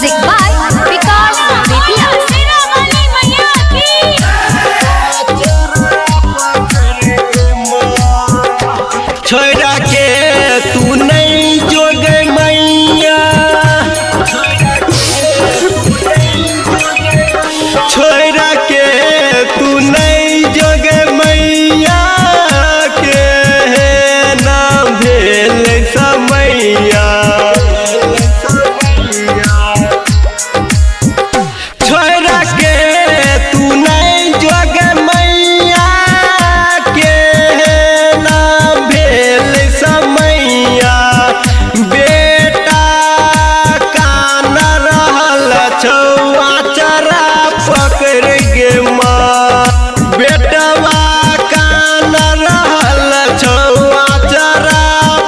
Music by Vikas Vidya. छोड़ा के तू नहीं जोग मैया, छोड़ा के तू नहीं जोग मैया के नाम भेल समैया। छोड़ा के तू नहीं जोग मैया के नाम भेल समैया। बेटा कान रहल छौआ चरा पकड़ गे माँ, बेटवा कान रहल छौआ चरा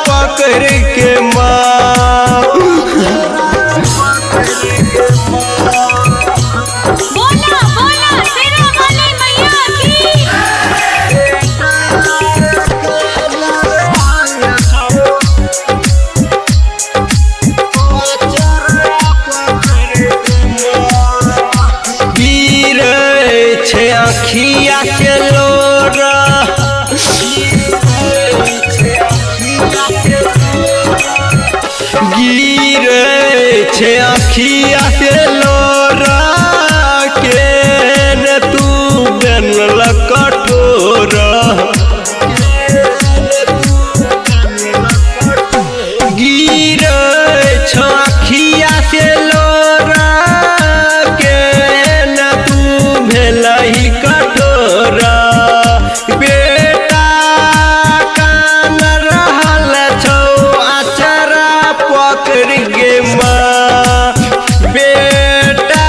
पकड़ के माँ। बोला बोला शेरा वाली मैया की। गिर छे अखिया के लोरा, गिर छे अखिया के लोरा के न तू बनल कठोरा। गिर छे अखिया से लोरा के न तू भेलही कठोरा। बेटा कान रहल छौ अचरा पकड़ गे माँ, बेटा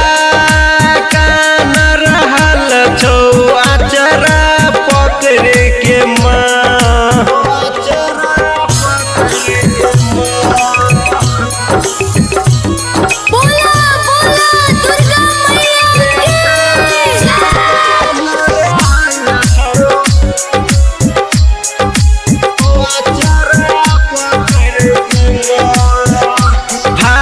कान रहल छौ अचरा पकड़ के माँ। बोला बोला दुर्गा मैया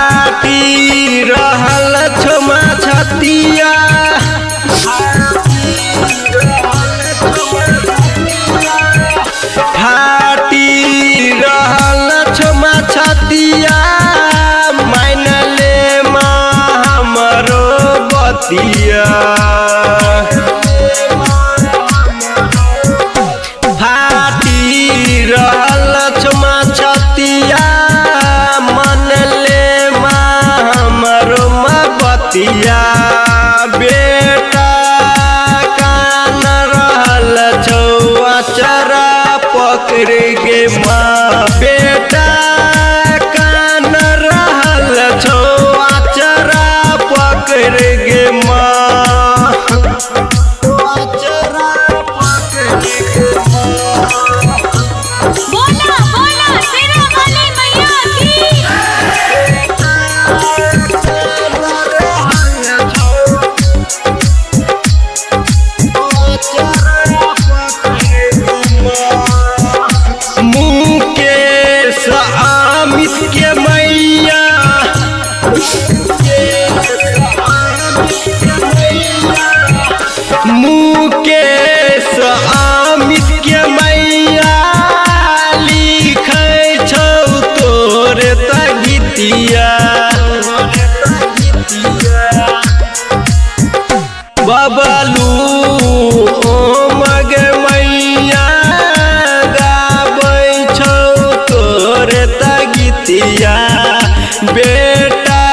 फाटी रहल छमा छतिया, फाटी रहल छमा छतिया। मानले माँ हमरो बतिया, फाटी रहल छमा छतिया। मनले माँ हमरो बतिया। बेटा कान रहल छौ अचरा पकड़ गे माँ, बेटा कान रहल छौ अचरा पकड़ गे माँ। बोला बोला शेरा वाली मैया की। मुकेश अमित के मैया, मुकेश अमित के मैया लिखै छौ तोरे तगीतिया। बबलू मग मैया गाबै छौ तोरे तगीतिया। बेटा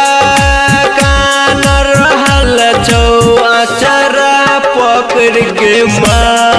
कान रहल छौ अचरा पकड़ गे माँ,